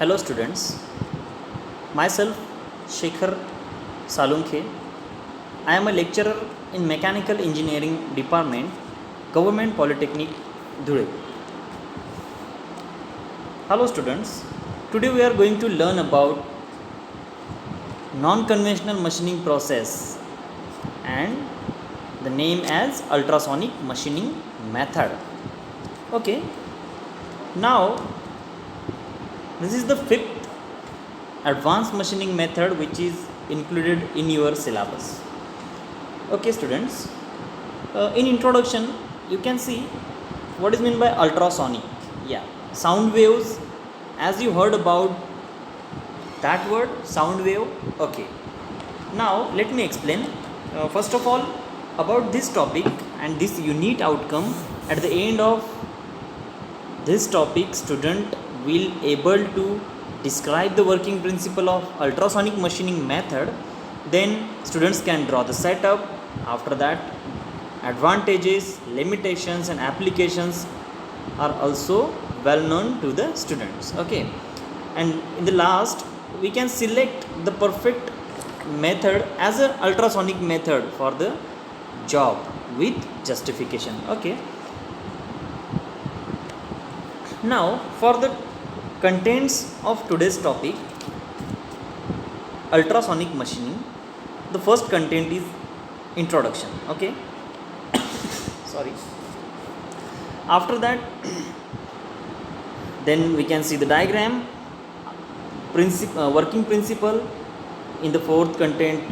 Hello students, myself Shekhar Salunkhe. I am a lecturer in Mechanical Engineering Department, Government Polytechnic, Dhule. Hello students, today we are going to learn about non-conventional machining process and the name as ultrasonic machining method. Okay, now this is the fifth advanced machining method which is included in your syllabus. Okay students, in introduction you can see what is meant by ultrasonic. Yeah, sound waves, as you heard about that word sound wave. Okay, now let me explain first of all about this topic and this unit outcome. At the end of this topic, student will able to describe the working principle of ultrasonic machining method. Then students can draw the setup. After that, advantages, limitations and applications are also well known to the students. Okay, and in the last we can select the perfect method as an ultrasonic method for the job with justification. Okay, now for the contents of today's topic, ultrasonic machining, the first content is introduction. Okay, sorry. After that, then we can see the diagram, working principle. In the fourth content,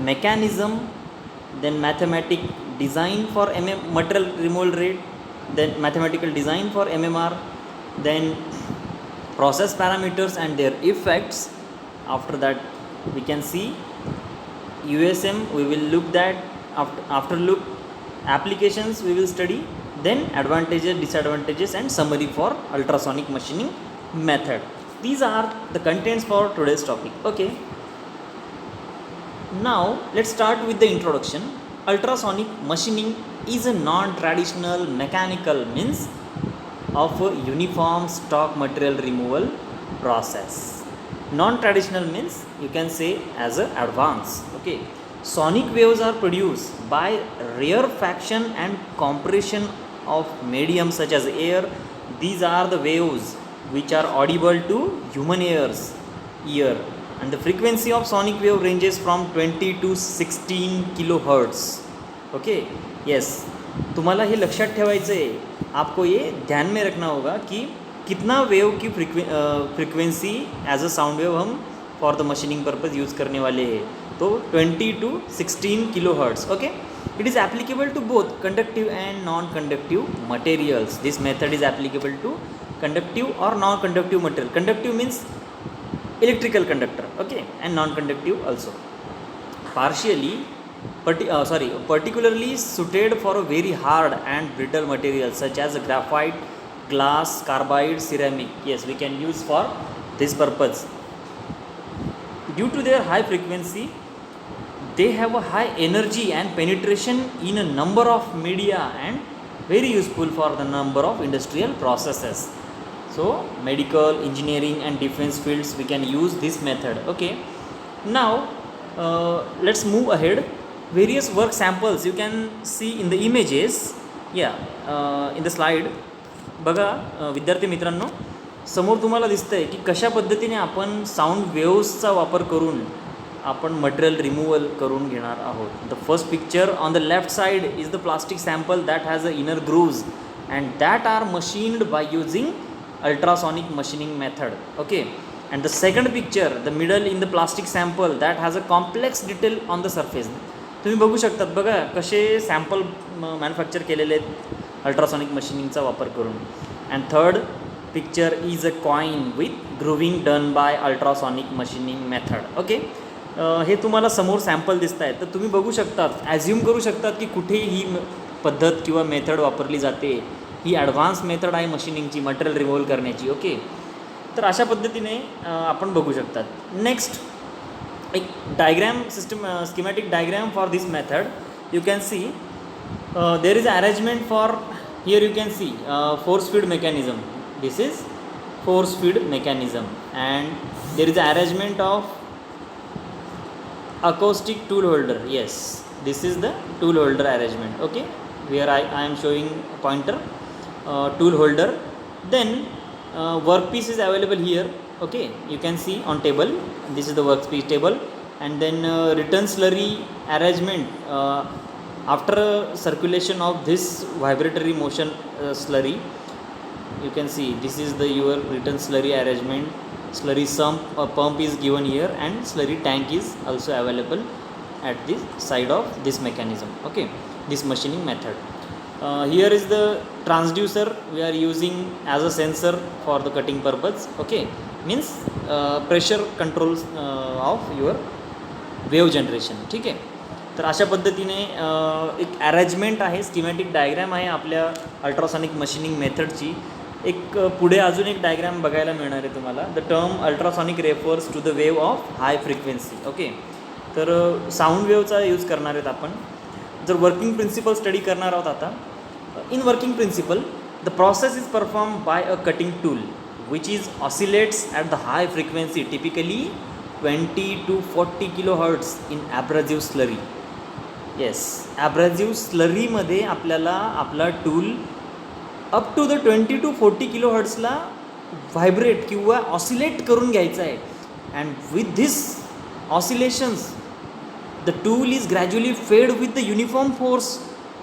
mechanism, then mathematic design for material removal rate, then mathematical design for MMR, then process parameters and their effects. After that we can see USM, we will look that. After look applications we will study, then advantages, disadvantages and summary for ultrasonic machining method. These are the contents for today's topic. Okay, now let's start with the introduction. Ultrasonic machining is a non-traditional mechanical means of a uniform stock material removal process. Non-traditional means you can say as a advanced. Okay, sonic waves are produced by rarefaction and compression of medium such as air. These are the waves which are audible to human ear, and the frequency of sonic wave ranges from 20 to 16 kilohertz. Okay, yes, तुम्हाला ये लक्षात ठेवायचं है, आपको ये ध्यान में रखना होगा कि कितना वेव की frequency as a sound wave हम for the machining purpose use करने वाले हैं. तो 20 to 16 किलोहर्ट्ज़. Okay, it is applicable to both conductive and non conductive materials. This method is applicable to conductive और non conductive material. Conductive means electrical conductor, okay, and non-conductive also. Particularly suited for a very hard and brittle materials such as graphite, glass, carbide, ceramic. Yes, we can use for this purpose. Due to their high frequency, they have a high energy and penetration in a number of media and very useful for the number of industrial processes. So medical, engineering and defense fields we can use this method. Okay, now let's move ahead. Various work samples you can see in the images. Yeah, in the slide बघा विद्यार्थी मित्रांनो, समोर तुम्हाला दिसतंय की कशा पद्धतीने आपण साऊंड वेव्सचा वापर करून आपण मटेरियल रिमूव्हल करून घेणार आहोत. The first picture on the left side is the plastic sample that has a inner grooves and that are machined by using ultrasonic machining method. Okay, and the second picture, the middle in the plastic sample that has a complex detail on the surface. तुम्ही बघू शकतात बघा कसे sample manufacture केलेले आहेत ultrasonic मशीनिंगचा वापर करून. And third picture is a coin with grooving done by ultrasonic machining method. Okay, हे तुम्हाला समोर सॅम्पल दिसत आहेत, तर तुम्ही बघू शकतात, ॲझ्युम करू शकतात की कुठे ही पद्धत किंवा मेथड वापरली जाते. ही ॲडव्हान्स मेथड आहे मशीनिंगची, मटेरियल रिमूव्हल करण्याची. ओके, तर अशा पद्धतीने आपण बघू शकतात. नेक्स्ट एक diagram system, schematic diagram for this method. You can C there is arrangement for, here you can see force feed mechanism. This is force feed mechanism, and there is arrangement of acoustic tool holder. Yes, this is the tool holder arrangement. Okay, where I am showing pointer tool holder. Then workpiece is available here. Okay, you can see on table, this is the workpiece table. And then return slurry arrangement, after circulation of this vibratory motion slurry, you can see this is the your return slurry arrangement. Slurry pump is given here, and slurry tank is also available at this side of this mechanism. Okay, this machining method. Here is the transducer we are using as a sensor for the cutting purpose. Okay, means pressure controls of your wave generation. ठीक आहे, तर अशा पद्धतीने एक arrangement आहे, schematic diagram आहे आपल्या ultrasonic machining मेथडची. एक पुढे अजून एक डायग्रॅम बघायला मिळणार आहे तुम्हाला. The term ultrasonic refers to the wave of high frequency. Okay, तर साऊंड वेवचा यूज करणार आहेत आपण. जर वर्किंग प्रिन्सिपल स्टडी करणार आहोत आता. In working principle, the process is perform by a cutting tool which is oscillates at the high frequency, typically 20 to 40 kilohertz in abrasive slurry. Yes, abrasive स्लरीमध्ये आपल्याला आपला tool up to the 20 to 40 किलोहर्ट्सला vibrate किंवा oscillate करून घ्यायचा आहे. And with this oscillations the tool is gradually fed with the uniform force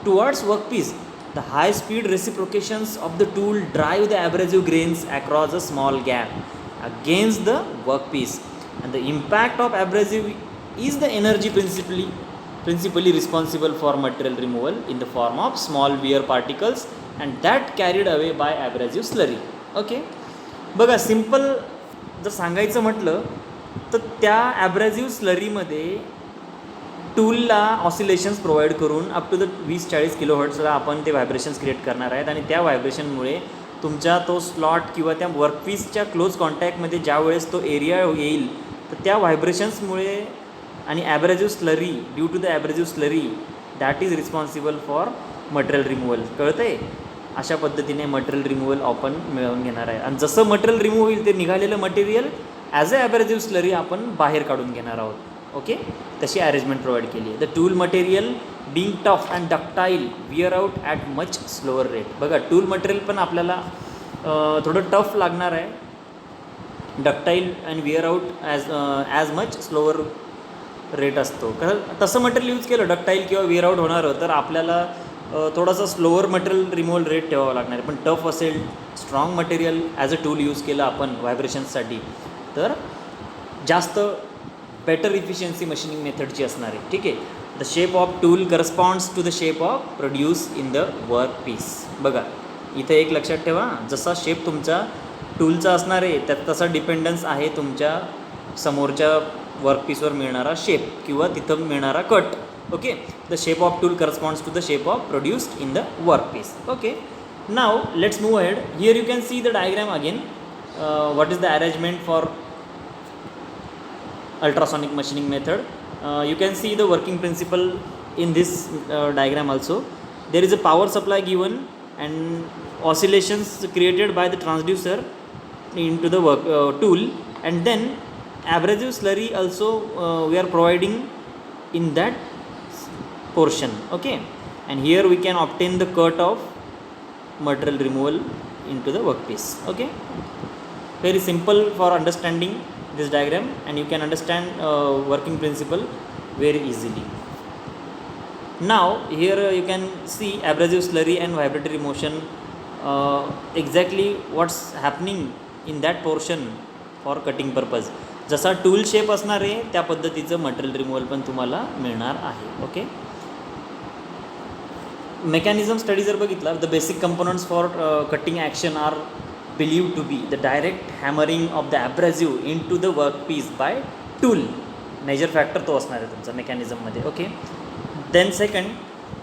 towards workpiece. The high speed reciprocations of the tool drive the abrasive grains across a small gap against the workpiece. And the impact of abrasive is the energy principally responsible for material removal in the form of small wear particles and that carried away by abrasive slurry. Okay, बघा, simple जर सांगायचं म्हटलं तर त्या ॲब्रेझिव्ह स्लरीमध्ये टूलला oscillations provide करून up to the 20-40 किलोहर्ट्सला आपण ते vibrations create करणार आहेत. आणि त्या व्हायब्रेशनमुळे तुमचा तो स्लॉट किंवा त्या वर्कपीसच्या क्लोज कॉन्टॅक्टमध्ये ज्या वेळेस तो एरिया येईल, तर त्या व्हायब्रेशन्समुळे आणि abrasive slurry, due to the abrasive slurry that is responsible for material removal. कळतं आहे? अशा पद्धतीने मटेरियल रिमूव्हल आपण मिळवून घेणार आहे. आणि जसं मटेरियल रिमूव्ह होईल ते निघालेलं मटेरियल ॲज अ ॲब्रेझिव्ह स्लरी आपण बाहेर काढून घेणार आहोत. ओके, तशी अरेंजमेंट प्रोव्हाइड केली आहे. The tool material being tough and ductile where out at much slower rate. बघा, टूल मटेरियल पण आपल्याला थोडं टफ लागणार आहे. Ductile and where out as much slower rate असतो. तसं मटेरियल यूज केलं डक्टाईल किंवा विअर आउट होणारं, तर आपल्याला थोडासा स्लोअर मटेरियल रिमूव्हल रेट ठेवावा लागणार आहे. पण टफ असेल, strong material as a tool use केलं आपण व्हायब्रेशन्ससाठी, तर जास्त बेटर इफिशियन्सी मशीनिंग मेथडची असणार आहे. ठीक आहे. The shape of tool corresponds to the shape of produce in the work piece. बघा, इथे एक लक्षात ठेवा, जसा शेप तुमचा टूलचा असणार आहे त्यात तसा डिपेंडन्स आहे तुमच्या समोरच्या वर्कपीसवर मिळणारा शेप किंवा तिथं मिळणारा cut. Okay, the shape of tool corresponds to the shape of produced in the workpiece. Okay, now let's move ahead. Here you can see the diagram again. What is the arrangement for ultrasonic machining method. You can see the working principle in this diagram also. There is a power supply given and oscillations created by the transducer into the tool, and then abrasive slurry also we are providing in that portion. Okay, and here we can obtain the cut of material removal into the workpiece. Okay, very simple for understanding this diagram, and you can understand working principle very easily. Now here you can see abrasive slurry and vibratory motion, exactly what's happening in that portion for cutting purpose. जसा tool shape असणार आहे त्या पद्धतीचं material removal पण तुम्हाला मिळणार आहे. Okay, mechanism study जर बघितला, the basic components for cutting action are believed to be the direct hammering of the abrasive into the workpiece by tool. Major factor तो असणार आहे तुमचा मेकॅनिझममध्ये. Okay, then second,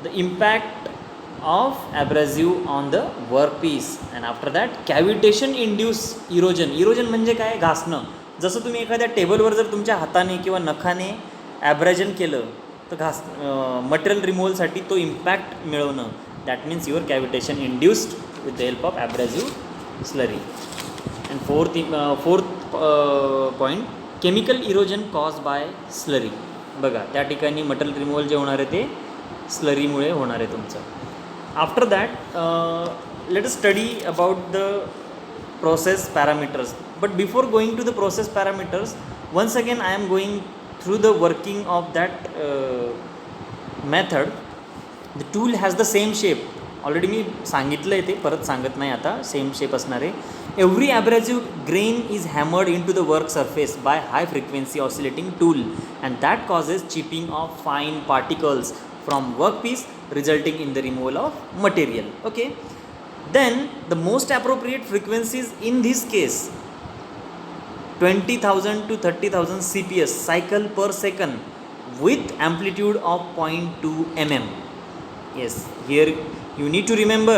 the impact of abrasive on the workpiece, and after that cavitation induced erosion. Erosion म्हणजे काय? घासणं. जसं तुम्ही एखाद्या टेबलवर जर तुमच्या हाताने किंवा नखाने ॲब्रेजन केलं तर मटेरियल रिमूव्हलसाठी तो इम्पॅक्ट मिळवणं, that means your cavitation induced with the help of abrasive slurry. And fourth point, chemical erosion caused by slurry. बघा त्या ठिकाणी मटेरियल रिमूव्हल जे होणार आहे ते स्लरीमुळे होणार आहे तुमचं. After that let us study about the process parameters. But before going to the process parameters, once again I am going through the working of that method. The tool has the same shape. Already मी सांगितलं आहे ते, परत सांगत नाही आता. Same shape असणार आहे. Every abrasive grain is hammered in to the work surface by high frequency oscillating tool and that causes chipping of fine particles from workpiece resulting in the removal of material. Okay. Then the most appropriate frequencies in this case 20,000 to 30,000 CPS cycle per second with amplitude of 0.2 mm. Yes, here you need to remember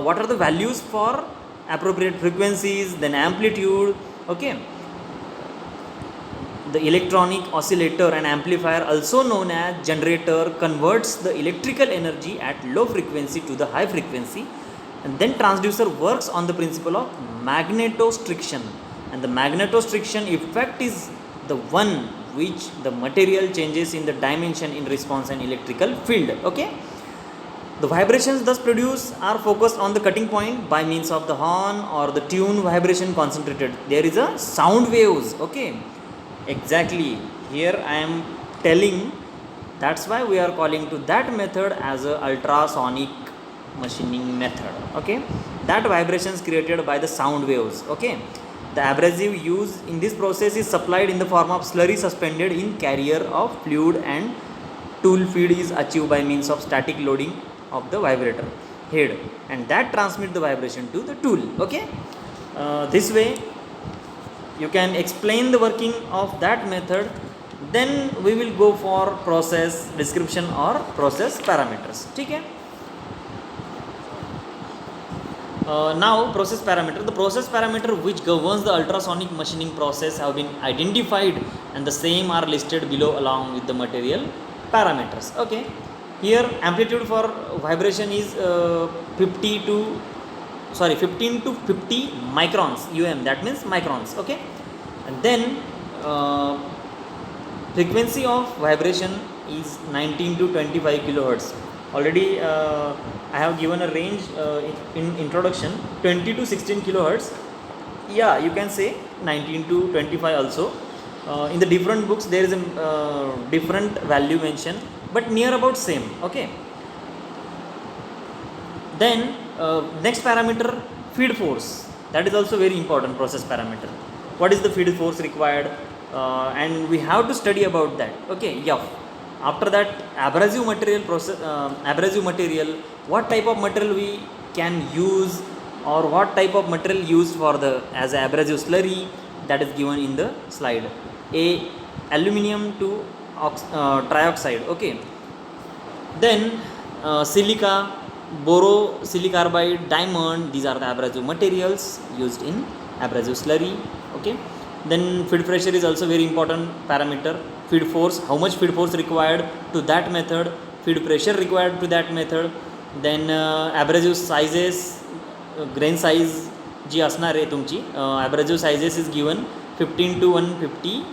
what are the values for appropriate frequencies, then amplitude. Okay. The electronic oscillator and amplifier, also known as generator, converts the electrical energy at low frequency to the high frequency. And then transducer works on the principle of magnetostriction, and the magnetostriction effect is the one which the material changes in the dimension in response an electrical field. Okay. The vibrations thus produced are focused on the cutting point by means of the horn or the tune vibration concentrated. There is a sound waves. Okay, exactly. Here I am telling, that's why we are calling to that method as a ultrasonic machining method. Okay, that vibrations created by the sound waves. Okay, the abrasive used in this process is supplied in the form of slurry suspended in carrier of fluid, and tool feed is achieved by means of static loading of the vibrator head, and that transmit the vibration to the tool. Okay, this way you can explain the working of that method. Then we will go for process description or process parameters. ठीक है. Now process parameter. The process parameter which governs the ultrasonic machining process have been identified, and the same are listed below along with the material parameters. Okay. Here amplitude for vibration is 15 to 50 microns um, that means microns. Okay. And then frequency of vibration is 19 to 25 kilohertz. Already I have given a range in introduction, 20 to 16 kilohertz. Yeah, you can say 19 to 25 also. In the different books there is a different value mentioned, but near about same. Okay. Then next parameter, feed force. That is also very important process parameter. What is the feed force required? And we have to study about that. Okay. Yeah. After that, abrasive material process, abrasive material, what type of material we can use, or what type of material used for the as a abrasive slurry, that is given in the slide. A aluminium to trioxide. Okay. Then silica, borosilicarbide, diamond, these are the abrasive materials used in abrasive slurry. Okay. Then feed pressure is also very important parameter. Feed force, how much feed force required to that method, feed pressure required to that method. Then abrasive sizes, grain size जी असणार आहे तुमची, abrasive sizes is given 15 to 150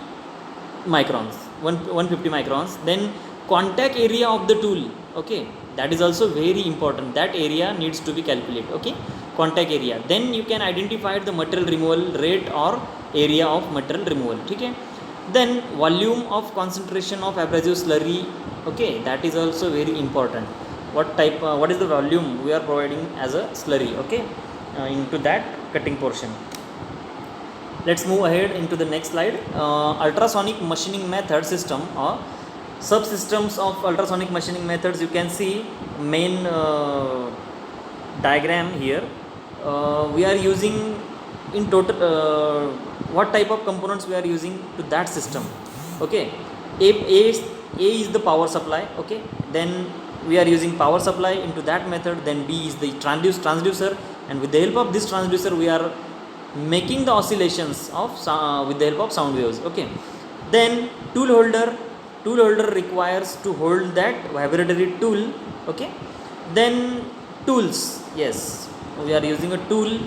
microns, 150 microns. Then contact area of the tool. Okay, that is also very important. That area needs to be calculated. Okay, contact area. Then you can identify the material removal rate or area of material removal. ठीक है. Then volume of concentration of abrasive slurry. Okay, that is also very important. What is the volume we are providing as a slurry? Okay, into that cutting portion. Let's move ahead into the next slide. Ultrasonic machining method system or subsystems of ultrasonic machining methods. You can see main diagram here. We are using in total what type of components we are using to that system. Okay, A is the power supply. Okay, then we are using power supply into that method. Then B is the transducer, and with the help of this transducer we are making the oscillations of with the help of sound waves. Okay, then tool holder requires to hold that vibratory tool. Okay, then tools, yes, we are using a tool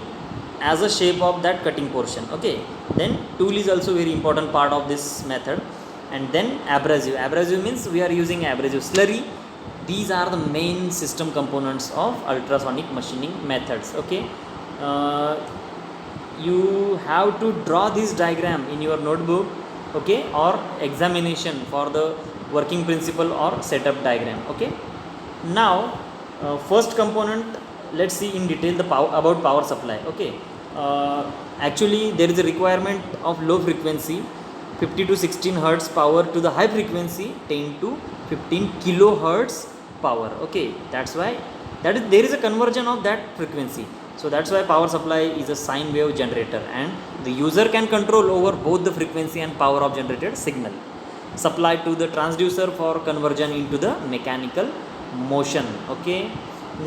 as a shape of that cutting portion. Okay, then tool is also very important part of this method. And then abrasive means we are using abrasive slurry. These are the main system components of ultrasonic machining methods. Okay, you have to draw this diagram in your notebook, okay, or examination for the working principle or setup diagram. Okay, now first component, let's see in detail the about power supply. Okay, actually there is a requirement of low frequency 50 to 16 hertz power to the high frequency 10 to 15 kilohertz power. Okay, that's why there is a conversion of that frequency. So that's why power supply is a sine wave generator, and the user can control over both the frequency and power of generated signal supplied to the transducer for conversion into the mechanical motion. Okay,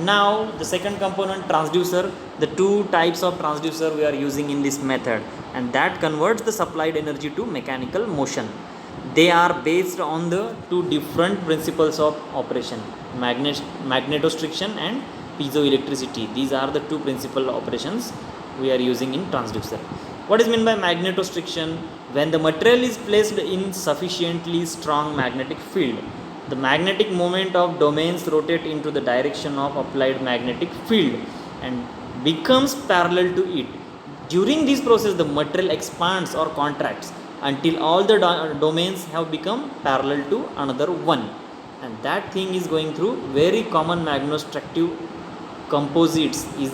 now the second component, transducer. The two types of transducer we are using in this method, and that converts the supplied energy to mechanical motion. They are based on the two different principles of operation, magnetostriction and piezoelectricity. These are the two principal operations we are using in transducer. What is meant by magnetostriction? When the material is placed in sufficiently strong magnetic field, the magnetic moment of domains rotate into the direction of applied magnetic field and becomes parallel to it. During this process, the material expands or contracts until all the domains have become parallel to another one, and that thing is going through very common magnetostrictive composites is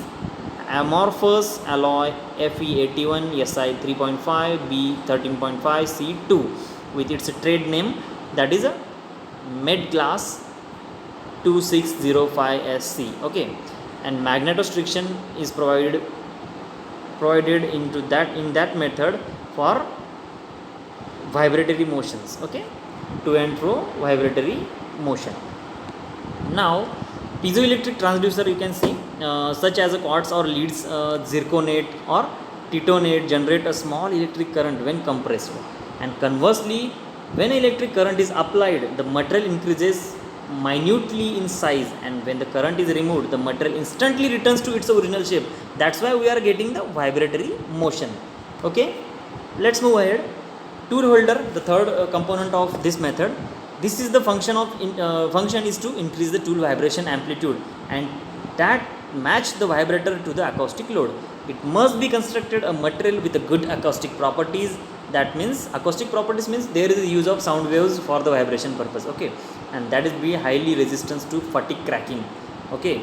amorphous alloy Fe81, Si 3.5, B 13.5, C2 with its trade name, that is a med glass 2605SC. Okay, and magnetostriction is provided into that in that method for vibratory motions. Okay, to and fro vibratory motion. Now piezoelectric transducer, you can see such as a quartz or leads, zirconate or titanate generate a small electric current when compressed, and conversely when electric current is applied, the material increases minutely in size, and when the current is removed, the material instantly returns to its original shape. That's why we are getting the vibratory motion. Okay, let's move ahead. Tool holder, the third component of this method. This is the function is to increase the tool vibration amplitude and that match the vibrator to the acoustic load. It must be constructed a material with a good acoustic properties. That means acoustic properties means there is a use of sound waves for the vibration purpose. Okay, and that is be highly resistance to fatigue cracking. Okay,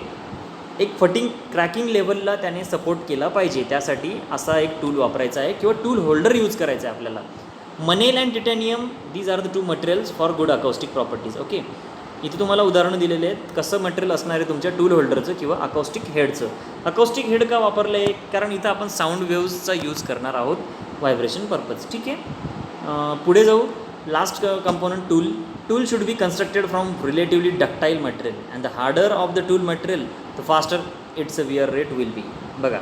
एक फटिंग cracking लेवलला त्याने support केला पाहिजे, त्यासाठी असा एक tool वापरायचा आहे किंवा टूल होल्डर यूज करायचा आहे आपल्याला. Monel and titanium, these are the two materials for good acoustic properties. Okay, इथे तुम्हाला उदाहरणं दिलेले आहेत कसं मटेरियल असणार आहे तुमच्या टूल होल्डरचं किंवा अकॉस्टिक हेडचं. अकॉस्टिक हेड का वापरलं आहे? कारण इथं आपण साऊंड वेव्सचा यूज करणार आहोत व्हायब्रेशन पर्पज. ठीक आहे, पुढे जाऊ. Last component tool. Tool should be constructed from relatively ductile material, and the harder of the tool material, the faster its wear rate will be. बघा,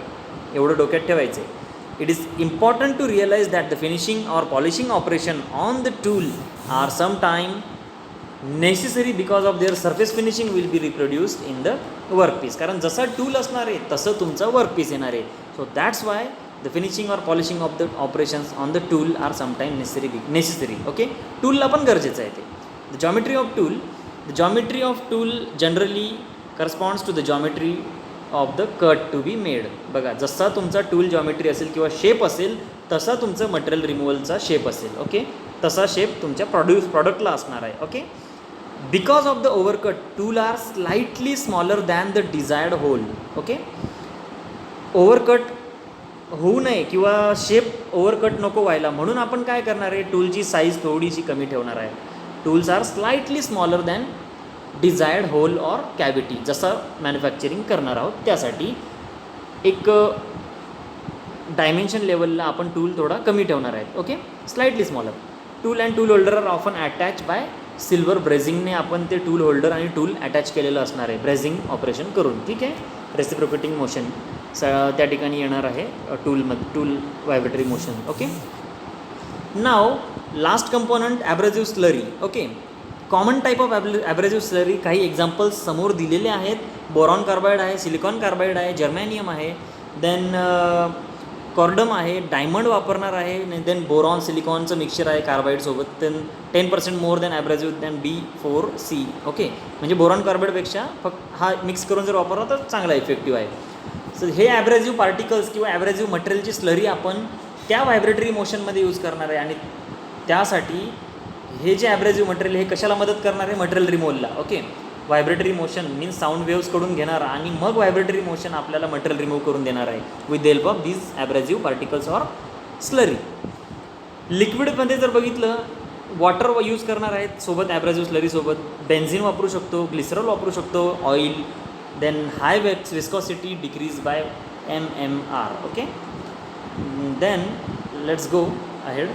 एवढं डोक्यात ठेवायचं आहे. It is important to realize that the finishing or polishing operation on the tool are sometime necessary because of their surface finishing will be reproduced in the workpiece. कारण जसा tool असणार आहे तसं तुमचा वर्कपीस येणार आहे. So that's why the finishing or polishing of the operations on the tool are sometime necessary. Okay, tool ला पण गरजेचं आहे ते. The geometry of tool generally corresponds to the geometry of the cut to be made. बघा, जसा तुमचा tool geometry असेल किंवा shape असेल तसा तुमचं मटेरियल रिमूव्हलचा शेप असेल. ओके, तसा शेप तुमच्या प्रॉडक्टला असणार आहे. Okay, because of the overcut tool are slightly smaller than the desired hole. Okay, overcut होऊ नये किंवा शेप ओव्हरकट नको व्हायला म्हणून आपण काय करणार आहे, टूलची साईज थोडीशी कमी ठेवणार आहे. Tools are slightly smaller than desired hole or cavity. जसं मॅन्युफॅक्चरिंग करणार आहोत त्यासाठी एक डायमेन्शन लेवलला आपण टूल थोडा कमी ठेवणार आहेत. Okay, slightly smaller. Tool and tool holder are often attach by silver ब्रेझिंगने आपण ते टूल होल्डर आणि टूल अटॅच केलेलं असणार आहे ब्रेझिंग ऑपरेशन करून. ठीक आहे, रेसिप्रोकेटिंग मोशन त्या ठिकाणी येणार आहे tool vibratory motion. Okay, now last component abrasive slurry. Okay, common type of abrasive slurry काही एक्झाम्पल्स समोर दिलेले आहेत. बोरॉन कार्बाईड आहे, सिलिकॉन कार्बाईड आहे, जर्मॅनियम आहे, देन कॉर्डम आहे, डायमंड वापरणार आहे, देन बोरॉन सिलिकॉनचं मिक्सचर आहे कार्बाईडसोबत, then 10% more than abrasive than B4C. Okay, म्हणजे बोरॉन कार्बाईडपेक्षा फक्त हा मिक्स करून जर वापरला तर चांगला इफेक्टिव्ह आहे. सो हे ॲब्रेजिव्ह पार्टिकल्स किंवा ॲब्रेजिव्ह मटेरियलची स्लरी आपण त्या व्हायब्रेटरी मोशनमध्ये यूज करणार आहे. आणि त्यासाठी हे जे ॲब्रेजिव्ह मटेरियल हे कशाला मदत करणार आहे? मटेरियल रिमूव्हलला. Okay, vibratory motion means sound वेव्सकडून घेणार आणि मग व्हायब्रेटरी मोशन आपल्याला मटेरियल रिमूव्ह करून देणार आहे with the help of these abrasive particles or slurry. लिक्विडमध्ये जर बघितलं, वॉटर यूज करणार आहेत सोबत ॲब्रेजिव्ह स्लरीसोबत. बेन्झिन वापरू शकतो, ग्लिसरॉल वापरू शकतो, oil, then high viscosity decrease by MMR. Okay, then let's go ahead.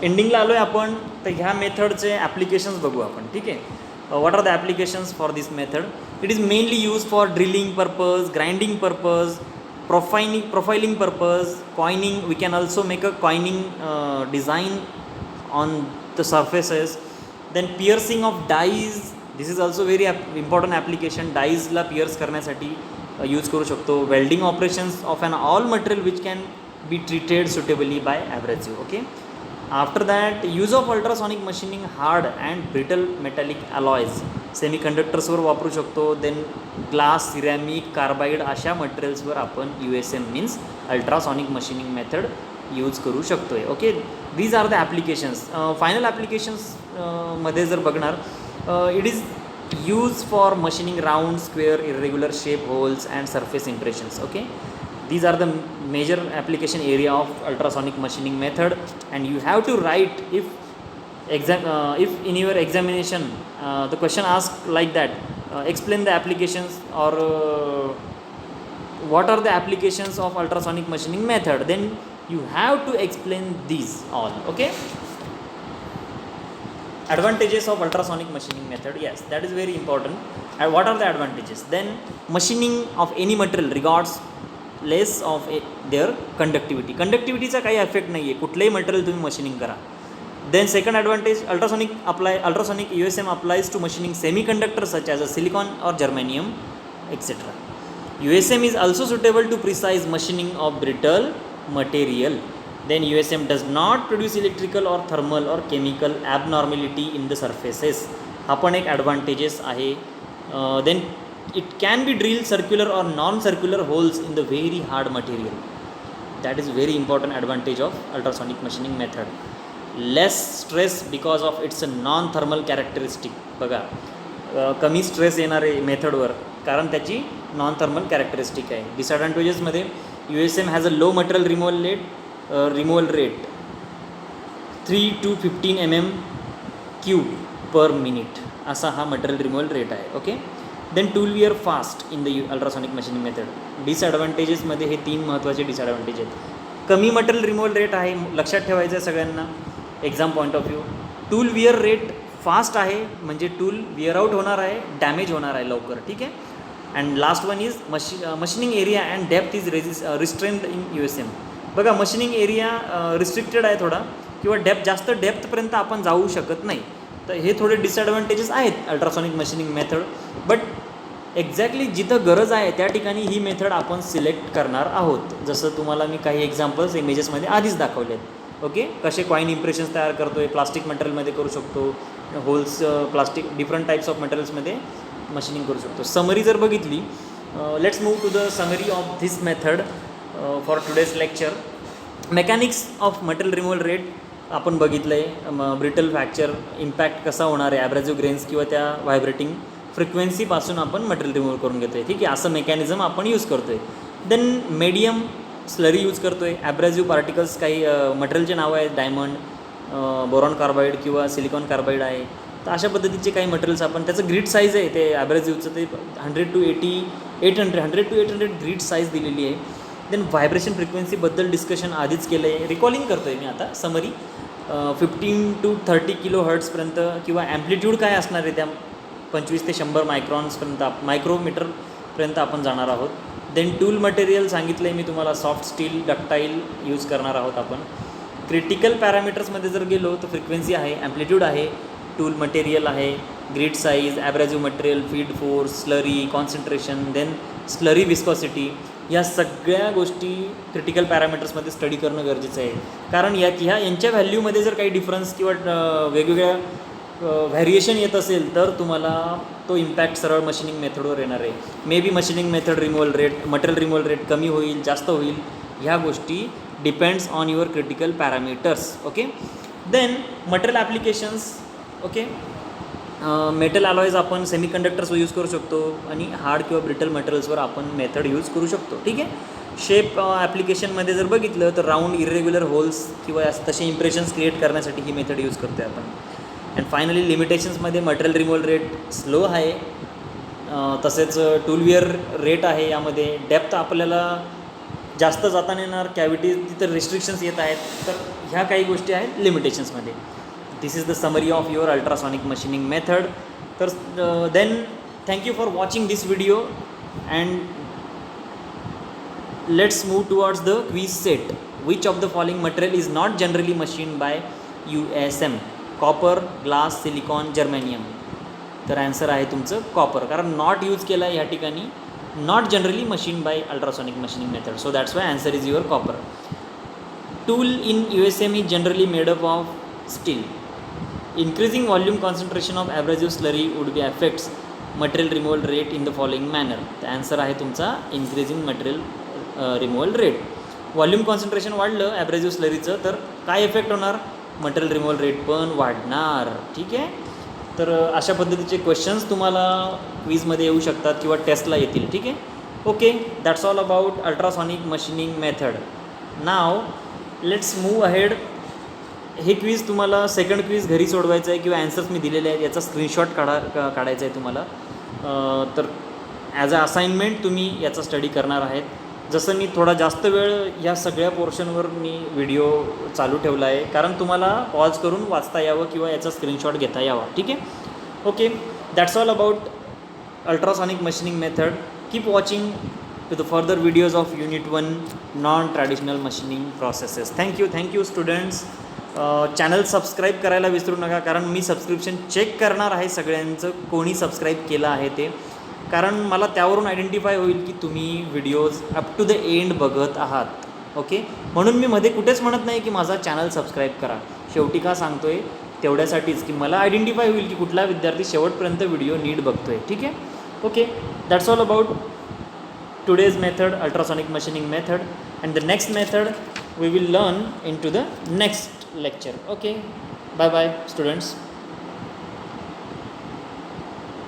एंडिंगला आलो आहे आपण, तर ह्या मेथडचे ॲप्लिकेशन्स बघू आपण. ठीक आहे, what are the applications for this method? It is mainly used for drilling purpose, grinding purpose, profiling purpose, coining. We can also make a coining design on the surfaces. Then piercing of dies. This is also very important application. Dies La pierce करण्यासाठी use करू शकतो. Welding operations of an all material which can be treated suitably by abrasive. Okay. After that, use of ultrasonic machining hard and brittle metallic alloys. सेमीकंडक्टर्सवर वापरू शकतो. Then glass, ceramic, Carbide अशा मटेरियल्सवर आपण USM means ultrasonic machining method use करू शकतो आहे. Okay, these are the applications. Final applications मध्ये जर बघणार, it is use for machining round, square, irregular shape, holes and surface impressions. Okay, these are the major application area of ultrasonic machining method, and you have to write if in your examination the question asked like that, explain the applications or what are the applications of ultrasonic machining method, then you have to explain these all. Okay, advantages of ultrasonic machining method, yes, that is very important. And what are the advantages? Then machining of any material regards less of their कंडक्टिव्हिटीचा काही effect नाही आहे, कुठलंही material तुम्ही machining करा. Then second advantage, ultrasonic USM applies to machining semiconductor such as a silicon और germanium et cetera. USM is also suitable to precise machining of brittle material. Then USM does not produce electrical और thermal और chemical abnormality in the surfaces. हा पण एक advantages आहे. Then it can be drilled circular or non-circular holes in the very hard material. That is very important advantage of ultrasonic machining method. Less stress because of its non-thermal characteristic. बघा, कमी stress येणार आहे मेथडवर कारण त्याची non thermal characteristic आहे. डिसॲडव्हान्टेजेसमध्ये USM has a low material removal rate 3 to 15 mm³ असा हा मटेरियल रिमूव्हल रेट आहे. Okay, then tool wear fast in the ultrasonic machining method. डिसॲडव्हान्टेजेसमध्ये हे 3 महत्त्वाचे डिसॲडव्हान्टेज आहेत. कमी मटेरियल रिमूव्हल रेट आहे, लक्षात ठेवायचं आहे सगळ्यांना exam point of view. Tool where rate fast आहे म्हणजे टूल विअर आउट होणार आहे, डॅमेज होणार आहे लवकर. ठीक आहे. And last one is machining area and depth is restrained in USM. बघा, मशिनिंग एरिया रिस्ट्रिक्टेड आहे थोडा, किंवा जास्त डेप्थपर्यंत आपण जाऊ शकत नाही. तर हे थोडे डिसॲडव्हान्टेजेस आहेत ultrasonic machining method. But exactly जिथं गरज आहे त्या ठिकाणी ही मेथड आपण सिलेक्ट करणार आहोत. जसं तुम्हाला मी काही एक्झाम्पल्स इमेजेसमध्ये आधीच दाखवले आहेत. ओके, कसे कॉईन इम्प्रेशन्स तयार करतो आहे, प्लास्टिक मटेरियलमध्ये करू शकतो, holes, plastic, different types of मटेरियल्समध्ये मशिनिंग करू शकतो. समरी जर बघितली, let's move to the summary of this method for today's lecture. Mechanics of material removal rate आपण बघितलं आहे. ब्रिटल फ्रॅक्चर इम्पॅक्ट कसा होणार आहे ॲब्रेजिव्ह ग्रेन्स किंवा त्या व्हायब्रेटिंग फ्रिक्वेन्सीपासून आपण मटेरियल रिमूव्ह करून घेतो आहे. ठीक आहे, असं मेकॅनिझम आपण यूज करतो आहे. देन मीडियम स्लरी यूज करतो आहे. ॲब्रेजिव्ह पार्टिकल्स काही मटेरियलचे नावं आहेत, डायमंड, बोरॉन कार्बाईड किंवा सिलिकॉन कार्बाईड आहे. तर अशा पद्धतीचे काही मटेरियल्स आपण, त्याचं ग्रीड साईज आहे ते ॲब्रेजिव्हचं, ते 100 to 800 ग्रीड साईज दिलेली आहे. देन व्हायब्रेशन फ्रिक्वेन्सीबद्दल डिस्कशन आधीच केलं आहे, रिकॉलिंग करतो आहे मी आता समरी. 15 to 30 kHz किंवा ॲम्प्लिट्यूड काय असणार आहे त्या 25 ते 100 मायक्रॉन्सपर्यंत, मायक्रोमीटरपर्यंत आपण जाणार आहोत. देन टूल मटेरियल सांगितलं आहे मी तुम्हाला, सॉफ्ट स्टील, डक्टाईल यूज करणार आहोत आपण. क्रिटिकल पॅरामीटर्समध्ये जर गेलो तर फ्रिक्वेन्सी आहे, ॲम्प्लिट्यूड आहे, टूल मटेरियल आहे, grit size, abrasive material, feed force, slurry, concentration, then slurry viscosity. ह्या सगळ्या गोष्टी क्रिटिकल पॅरामीटर्समध्ये स्टडी करणं गरजेचं आहे. कारण यांच्या व्हॅल्यूमध्ये जर काही डिफरन्स किंवा वेगवेगळ्या व्हॅरिएशन येत असेल तर तुम्हाला तो इम्पॅक्ट सरळ मशीनिंग मेथडवर येणार आहे. May be machining method removal rate, material removal rate कमी होईल, जास्त होईल, ह्या गोष्टी depends on your critical parameters. Okay, then material applications. Okay, metal alloys आपण सेमीकंडक्टर्सवर यूज करू शकतो आणि हार्ड किंवा ब्रिटल मटेरियल्सवर आपण मेथड यूज करू शकतो. ठीक आहे. शेप ॲप्लिकेशनमध्ये जर बघितलं तर राऊंड इरेग्युलर होल्स किंवा तसे इम्प्रेशन्स क्रिएट करण्यासाठी ही मेथड यूज करतो आहे आपण. अँड फायनली लिमिटेशन्समध्ये मटेरियल रिमूव्हल रेट स्लो आहे, तसेच टूल विअर रेट आहे. यामध्ये डेप्थ आपल्याला जास्त जाता नाही येणार, कॅव्हिटीज तिथं रिस्ट्रिक्शन्स येत आहेत. तर ह्या काही गोष्टी आहेत लिमिटेशन्समध्ये. This is the summary of your ultrasonic machining method. तर then thank you for watching this video and let's move towards the quiz set. Which of the following material is not generally machine by USM? Copper, glass, silicon, germanium. तर answer आहे तुमचं copper, कारण not use केला आहे ह्या ठिकाणी. Not generally machine by ultrasonic machining method, so that's why answer is your copper. Tool in USM is generally made up of steel. Increasing volume concentration of abrasive slurry would be affects material removal rate in the following manner. The answer आहे तुमचा increasing material removal rate. Volume concentration वाढलं ॲब्रेसिव्ह स्लरीचं तर काय effect होणार? Material removal rate पण वाढणार. ठीक आहे. तर अशा पद्धतीचे क्वेश्चन्स तुम्हाला क्वीजमध्ये येऊ शकतात किंवा टेस्टला येतील. ठीक आहे. Okay, that's all about ultrasonic machining method. Now let's move ahead. हे क्वीज तुम्हाला सेकंड क्वीज घरी सोडवायचं आहे किंवा ॲन्सर्स मी दिलेले आहेत याचा स्क्रीनशॉट काढायचा आहे तुम्हाला. तर ॲज अ असाइनमेंट तुम्ही याचा स्टडी करणार आहेत. जसं मी थोडा जास्त वेळ या सगळ्या पोर्शनवर मी व्हिडिओ चालू ठेवला आहे कारण तुम्हाला पॉज करून वाचता यावं किंवा याचा स्क्रीनशॉट घेता यावा. ठीक आहे. Okay, that's all about ultrasonic machining method. Keep watching to the further videos of unit 1 non traditional machining processes. Thank you students. Channel subscribe करायला विसरू नका कारण मी सबस्क्रिप्शन चेक करणार आहे सगळ्यांचं कोणी सबस्क्राईब केलं आहे ते, कारण मला त्यावरून आयडेंटिफाय होईल की तुम्ही videos up to the end बघत आहात. ओके, म्हणून मी मध्ये कुठेच म्हणत नाही की माझा चॅनल सबस्क्राईब करा. शेवटी का सांगतो आहे? तेवढ्यासाठीच की मला आयडेंटिफाय होईल की कुठला विद्यार्थी शेवटपर्यंत व्हिडिओ नीट बघतो आहे. ठीक आहे. Okay, that's all about today's method, ultrasonic machining method, and the next method we will learn into the next lecture. Okay, bye bye students.